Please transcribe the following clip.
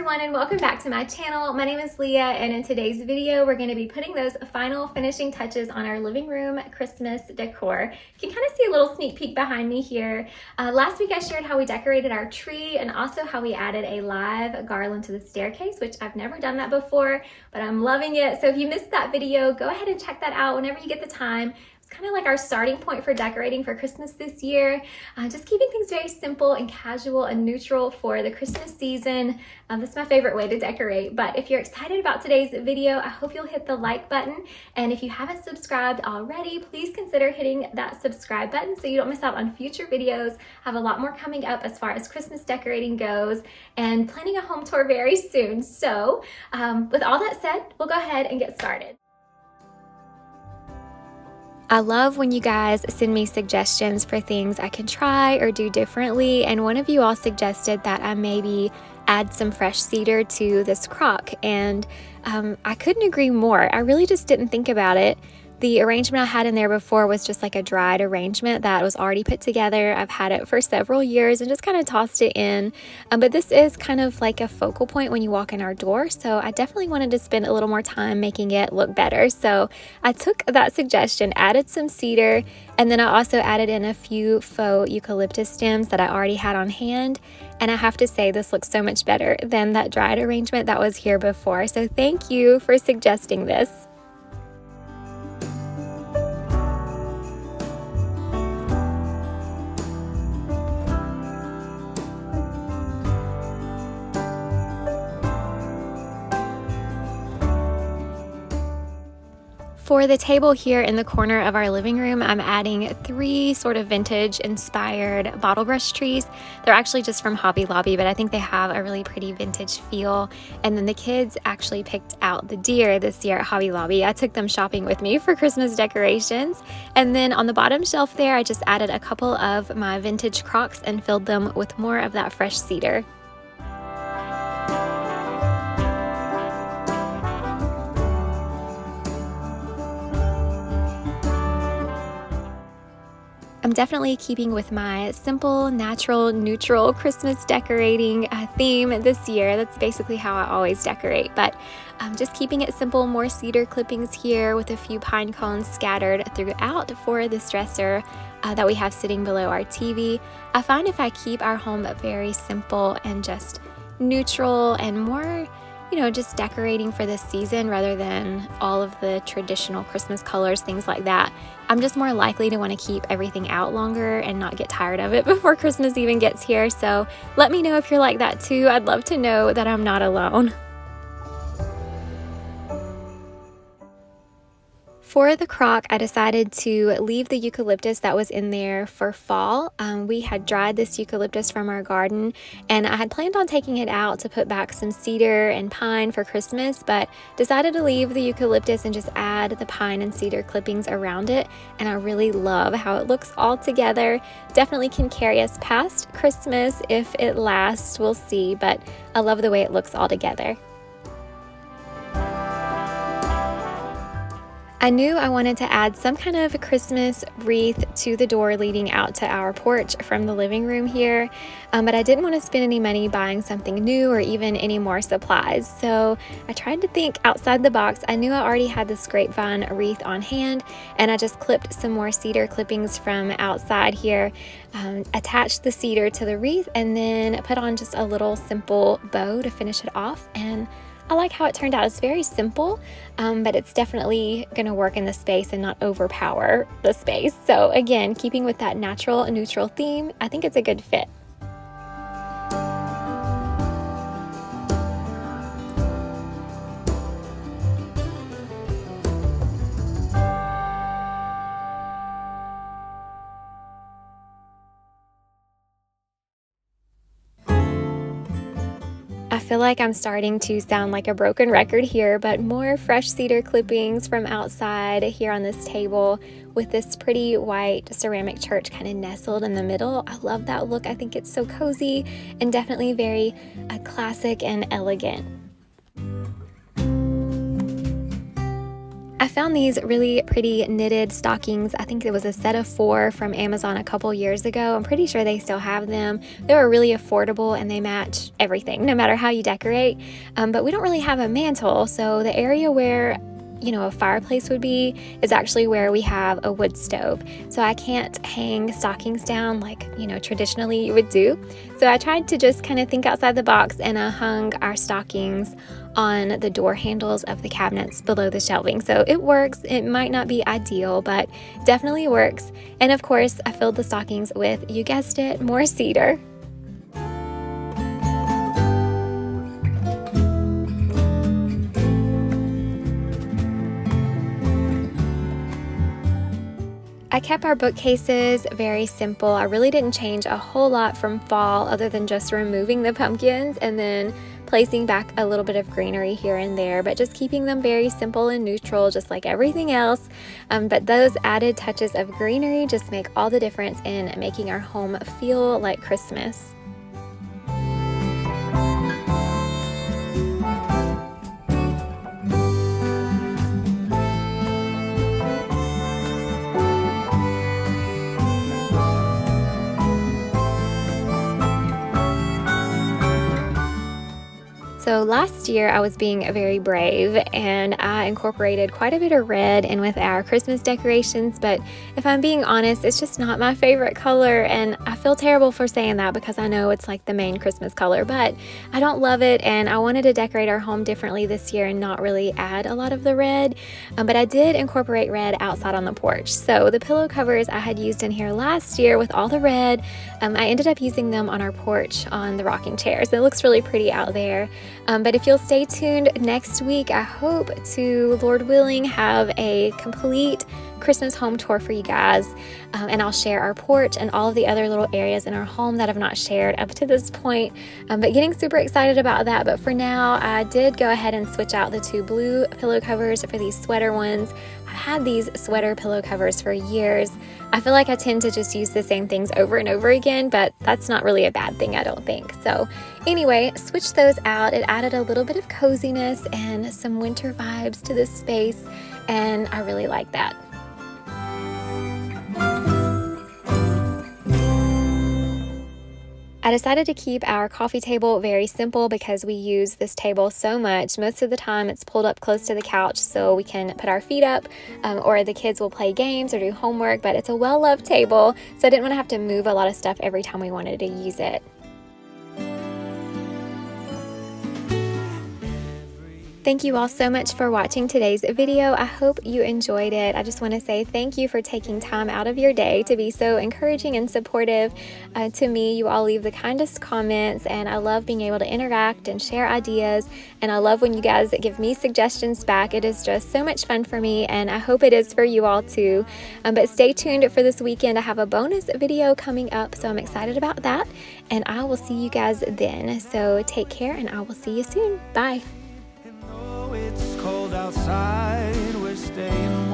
everyone, and welcome back to my channel. My name is Leah, and in today's video we're going to be putting those final finishing touches on our living room Christmas decor. You can kind of see a little sneak peek behind me here. Last week I shared how we decorated our tree and also how we added a live garland to the staircase, which I've never done that before, but I'm loving it. So if you missed that video, go ahead and check that out whenever you get the time. Kind of like our starting point for decorating for Christmas this year. Just keeping things very simple and casual and neutral for the Christmas season. This is my favorite way to decorate. But if you're excited about today's video, I hope you'll hit the like button. And if you haven't subscribed already, please consider hitting that subscribe button so you don't miss out on future videos. I have a lot more coming up as far as Christmas decorating goes and planning a home tour very soon. So with all that said, we'll go ahead and get started. I love when you guys send me suggestions for things I can try or do differently, and one of you all suggested that I maybe add some fresh cedar to this crock, and I couldn't agree more. I really just didn't think about it. The arrangement I had in there before was just like a dried arrangement that was already put together. I've had it for several years and just kind of tossed it in. But this is kind of like a focal point when you walk in our door. So I definitely wanted to spend a little more time making it look better. So I took that suggestion, added some cedar, and then I also added in a few faux eucalyptus stems that I already had on hand. And I have to say, this looks so much better than that dried arrangement that was here before. So thank you for suggesting this. For the table here in the corner of our living room, I'm adding 3 sort of vintage inspired bottle brush trees. They're actually just from Hobby Lobby, but I think they have a really pretty vintage feel. And then the kids actually picked out the deer this year at Hobby Lobby. I took them shopping with me for Christmas decorations. And then on the bottom shelf there, I just added a couple of my vintage crocks and filled them with more of that fresh cedar. I'm definitely keeping with my simple, natural, neutral Christmas decorating theme this year. That's basically how I always decorate, but just keeping it simple, more cedar clippings here with a few pine cones scattered throughout for this dresser that we have sitting below our TV. I find if I keep our home very simple and just neutral and more, you know, just decorating for this season rather than all of the traditional Christmas colors, things like that, I'm just more likely to want to keep everything out longer and not get tired of it before Christmas even gets here. So let me know if you're like that too. I'd love to know that I'm not alone. For the crock, I decided to leave the eucalyptus that was in there for fall. We had dried this eucalyptus from our garden, and I had planned on taking it out to put back some cedar and pine for Christmas, but decided to leave the eucalyptus and just add the pine and cedar clippings around it. And I really love how it looks all together. Definitely can carry us past Christmas if it lasts, we'll see, but I love the way it looks all together. I knew I wanted to add some kind of Christmas wreath to the door leading out to our porch from the living room here, but I didn't want to spend any money buying something new or even any more supplies. So I tried to think outside the box. I knew I already had this grapevine wreath on hand, and I just clipped some more cedar clippings from outside here, attached the cedar to the wreath, and then put on just a little simple bow to finish it off. And I like how it turned out. It's very simple, but it's definitely going to work in the space and not overpower the space. So again, keeping with that natural and neutral theme, I think it's a good fit. I feel like I'm starting to sound like a broken record here, but more fresh cedar clippings from outside here on this table with this pretty white ceramic church kind of nestled in the middle. I love that look. I think it's so cozy and definitely very classic and elegant. I found these really pretty knitted stockings. I think it was a set of 4 from Amazon a couple years ago. I'm pretty sure they still have them. They were really affordable and they match everything, no matter how you decorate. But we don't really have a mantle, so the area where a fireplace would be is actually where we have a wood stove. So I can't hang stockings down like, traditionally you would do. So I tried to just kind of think outside the box, and I hung our stockings on the door handles of the cabinets below the shelving. So it works. It might not be ideal, but definitely works. And of course, I filled the stockings with, you guessed it, more cedar. I kept our bookcases very simple. I really didn't change a whole lot from fall other than just removing the pumpkins and then placing back a little bit of greenery here and there, but just keeping them very simple and neutral, just like everything else. But those added touches of greenery just make all the difference in making our home feel like Christmas. So last year I was being very brave and I incorporated quite a bit of red in with our Christmas decorations, but if I'm being honest, it's just not my favorite color, and I feel terrible for saying that because I know it's like the main Christmas color, but I don't love it, and I wanted to decorate our home differently this year and not really add a lot of the red, but I did incorporate red outside on the porch. So the pillow covers I had used in here last year with all the red, I ended up using them on our porch on the rocking chairs. It looks really pretty out there. But if you'll stay tuned next week, I hope to, Lord willing, have a complete Christmas home tour for you guys, and I'll share our porch and all of the other little areas in our home that I've not shared up to this point, but getting super excited about that. But for now, I did go ahead and switch out the 2 blue pillow covers for these sweater ones. I've had these sweater pillow covers for years. I feel like I tend to just use the same things over and over again, but that's not really a bad thing, I don't think. So anyway, switched those out. It added a little bit of coziness and some winter vibes to this space, and I really like that. I decided to keep our coffee table very simple because we use this table so much. Most of the time it's pulled up close to the couch so we can put our feet up, or the kids will play games or do homework, but it's a well-loved table, so I didn't want to have to move a lot of stuff every time we wanted to use it. Thank you all so much for watching today's video. I hope you enjoyed it. I just want to say thank you for taking time out of your day to be so encouraging and supportive to me. You all leave the kindest comments, and I love being able to interact and share ideas, and I love when you guys give me suggestions back. It is just so much fun for me, and I hope it is for you all too. But stay tuned for this weekend. I have a bonus video coming up, so I'm excited about that, and I will see you guys then. So take care, and I will see you soon. Bye. It's cold outside, we're staying warm.